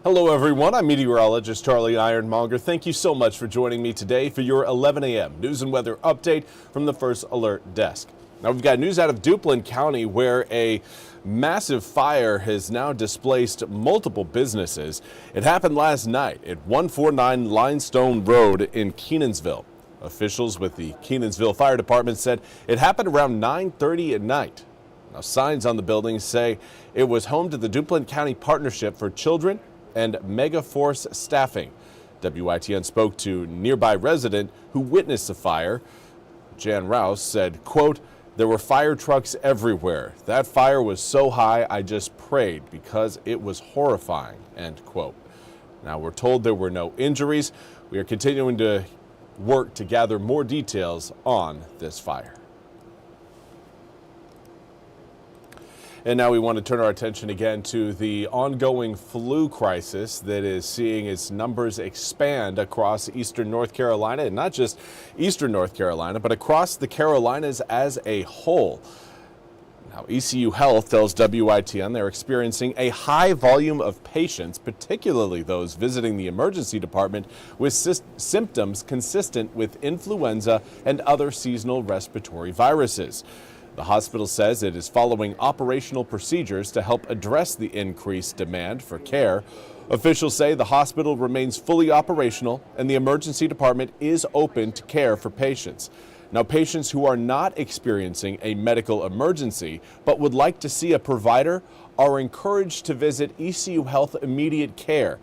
Hello everyone, I'm Meteorologist Charlie Ironmonger. Thank you so much for joining me today for your 11 a.m. news and weather update from the First Alert Desk. Now we've got news out of Duplin County where a massive fire has now displaced multiple businesses. It happened last night at 149 Limestone Road in Kenansville. Officials with the Kenansville Fire Department said it happened around 9:30 at night. Now signs on the building say it was home to the Duplin County Partnership for Children and Megaforce Staffing. WITN spoke to a nearby resident who witnessed the fire. Jan Rouse said, quote, "There were fire trucks everywhere. That fire was so high I just prayed because it was horrifying," end quote. Now we're told there were no injuries. We are continuing to work to gather more details on this fire. And now we want to turn our attention again to the ongoing flu crisis that is seeing its numbers expand across eastern North Carolina, and not just eastern North Carolina, but across the Carolinas as a whole. Now, ECU Health tells WITN they're experiencing a high volume of patients, particularly those visiting the emergency department with symptoms consistent with influenza and other seasonal respiratory viruses. The hospital says it is following operational procedures to help address the increased demand for care. Officials say the hospital remains fully operational and the emergency department is open to care for patients. Now, patients who are not experiencing a medical emergency but would like to see a provider are encouraged to visit ECU Health Immediate Care.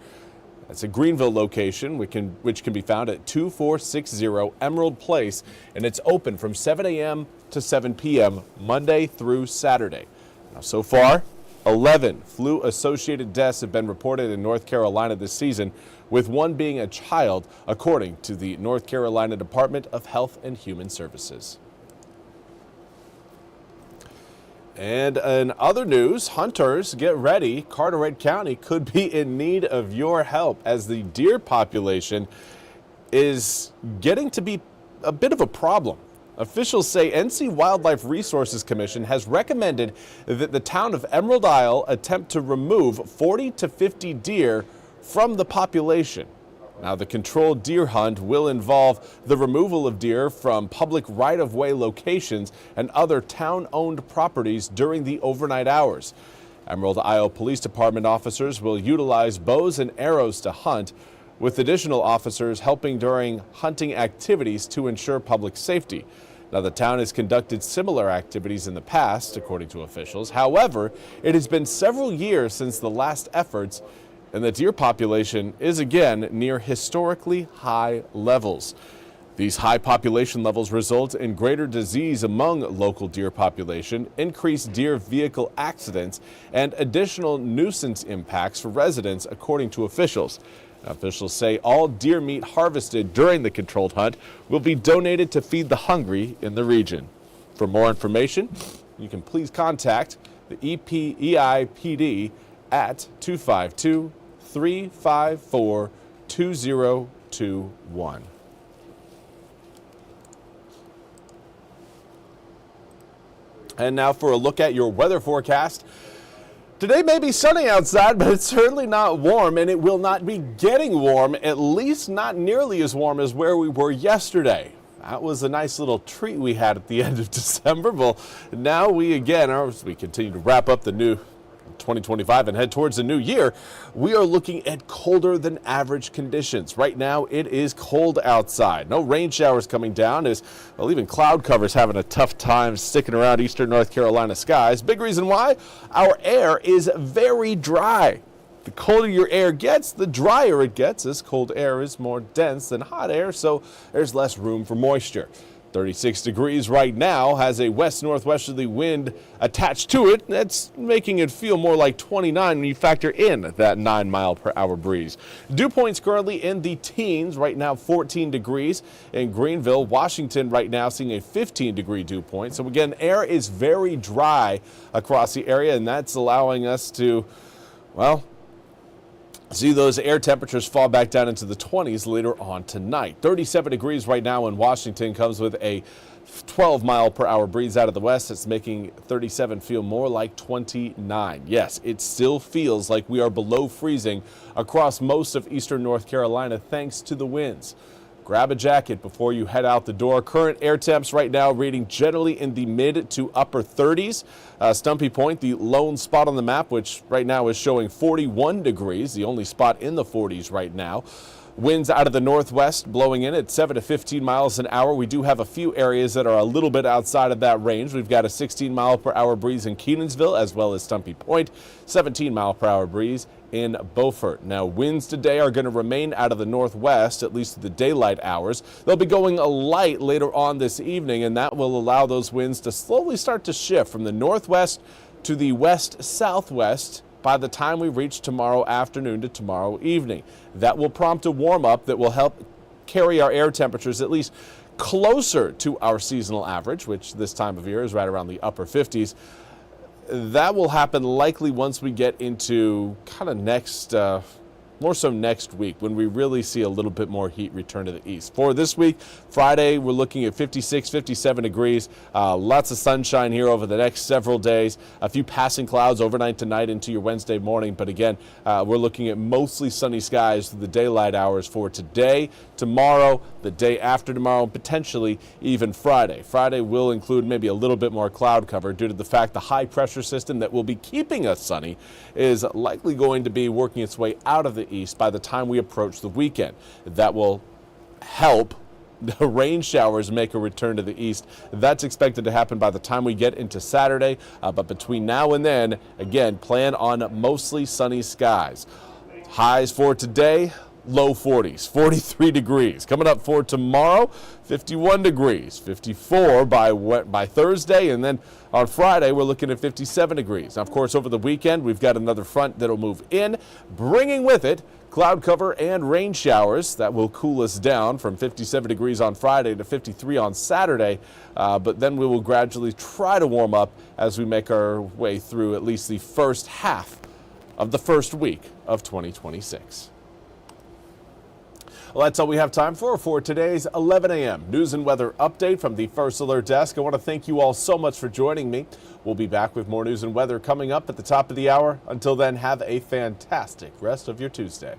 That's a Greenville location, which can be found at 2460 Emerald Place, and it's open from 7 a.m. to 7 p.m. Monday through Saturday. Now, so far, 11 flu-associated deaths have been reported in North Carolina this season, with one being a child, according to the North Carolina Department of Health and Human Services. And in other news, hunters, get ready. Carteret County could be in need of your help as the deer population is getting to be a bit of a problem. Officials say NC Wildlife Resources Commission has recommended that the town of Emerald Isle attempt to remove 40 to 50 deer from the population. Now, the controlled deer hunt will involve the removal of deer from public right-of-way locations and other town-owned properties during the overnight hours. Emerald Isle Police Department officers will utilize bows and arrows to hunt, with additional officers helping during hunting activities to ensure public safety. Now, the town has conducted similar activities in the past, according to officials. However, it has been several years since the last efforts, and the deer population is again near historically high levels. These high population levels result in greater disease among local deer population, increased deer vehicle accidents, and additional nuisance impacts for residents, according to officials. Officials say all deer meat harvested during the controlled hunt will be donated to feed the hungry in the region. For more information, you can please contact the EIPD at 252-354-2021. And now for a look at your weather forecast. Today may be sunny outside, but it's certainly not warm, and it will not be getting warm, at least not nearly as warm as where we were yesterday. That was a nice little treat we had at the end of December. Well, now we again, as we continue to wrap up the new 2025 and head towards the new year, we are looking at colder than average conditions. Right now it is cold outside. No rain showers coming down, as well, even cloud cover's having a tough time sticking around eastern North Carolina skies. Big reason why: our air is very dry. The colder your air gets, the drier it gets, as cold air is more dense than hot air, so there's less room for moisture. 36 degrees right now, has a west-northwesterly wind attached to it. That's making it feel more like 29 when you factor in that 9-mile-per-hour breeze. Dew points currently in the teens, right now 14 degrees in Greenville. Washington right now seeing a 15-degree dew point. So again, air is very dry across the area, and that's allowing us to, well, See those air temperatures fall back down into the 20s later on tonight. 37 degrees right now in Washington, comes with a 12-mile-per-hour breeze out of the west. It's making 37 feel more like 29. Yes, it still feels like we are below freezing across most of eastern North Carolina thanks to the winds. Grab a jacket before you head out the door. Current air temps right now reading generally in the mid to upper 30s. Stumpy Point, the lone spot on the map, which right now is showing 41 degrees, the only spot in the 40s right now. Winds out of the northwest blowing in at 7 to 15 miles an hour. We do have a few areas that are a little bit outside of that range. We've got a 16-mile-per-hour breeze in Kenansville as well as Stumpy Point, 17-mile-per-hour breeze in Beaufort. Now, winds today are going to remain out of the northwest, at least the daylight hours. They'll be going a light later on this evening, and that will allow those winds to slowly start to shift from the northwest to the west-southwest by the time we reach tomorrow afternoon to tomorrow evening. That will prompt a warm-up that will help carry our air temperatures at least closer to our seasonal average, which this time of year is right around the upper 50s. That will happen likely once we get into kind of more so next week, when we really see a little bit more heat return to the east. For this week, Friday, we're looking at 56, 57 degrees. Lots of sunshine here over the next several days. A few passing clouds overnight tonight into your Wednesday morning. But again, we're looking at mostly sunny skies through the daylight hours for today, tomorrow, the day after tomorrow, and potentially even Friday. Friday will include maybe a little bit more cloud cover due to the fact the high pressure system that will be keeping us sunny is likely going to be working its way out of the east by the time we approach the weekend. That will help the rain showers make a return to the east. That's expected to happen by the time we get into Saturday. But between now and then, again, plan on mostly sunny skies. Highs for today, low 40s, 43 degrees. Coming up for tomorrow, 51 degrees, 54 by Thursday, and then on Friday we're looking at 57 degrees. Now, of course, over the weekend we've got another front that'll move in, bringing with it cloud cover and rain showers that will cool us down from 57 degrees on Friday to 53 on Saturday, but then we will gradually try to warm up as we make our way through at least the first half of the first week of 2026. Well, that's all we have time for today's 11 a.m. news and weather update from the First Alert Desk. I want to thank you all so much for joining me. We'll be back with more news and weather coming up at the top of the hour. Until then, have a fantastic rest of your Tuesday.